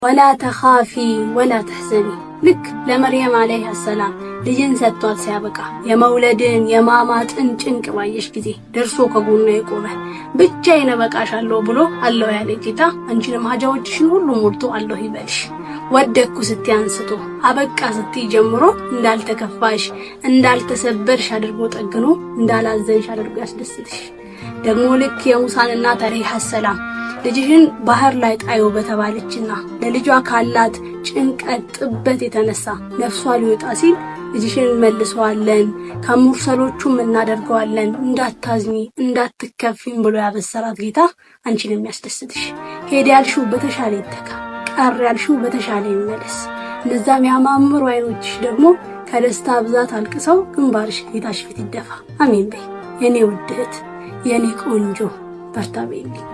ولا تخافي ولا تحزني ልክ ለመርየም አለይሃ ሰላም ልጅን ሰጥቷት ሲያበቃ የመውለድን የማማጥን ጭንቅ ባየሽ ጊዜ ደርሶ ከጎኗ የቆመ ብቻዬን እበቃሻለሁ ብሎ አላህ ያለ ጌታ አንቺንም ሀጃዎችሽን ሁሉ ሞልቶ አላህ ይበልሽ። ወደኩ ስትይ አንስቶ አበቃ ስትይ ጀምሮ እንዳልተከፋሽ እንዳልተሰበርሽ አድርጎ ጠግኖ እንዳላዘንሽ አድርጎ ያስደስትሽ። ደግሞ ልክ የሙሳን እናት አለይሃ ሰላም ልጅህን ባህር ላይ ጣዩ በተባለችና ለልጇ ካላት ጭንቀት ጥበት የተነሳ ነፍሷ ሊወጣ ሲል ልጅሽን መልሰዋለን ከሙርሰሎቹም እናደርገዋለን እንዳታዝኒ እንዳትከፊም ብሎ ያበሰራት ጌታ አንቺንም ያስደስትሽ። ሄድ ያልሽው በተሻለ ይተካ፣ ቀር ያልሽው በተሻለ ይመለስ። እነዛም ያማምሩ አይኖችሽ ደግሞ ከደስታ ብዛት አልቅሰው ግንባርሽ ጌታሽ ፊት ይደፋ። አሜን በይ የኔ ውድ እህት የኔ ቆንጆ በርታ በይልኝ።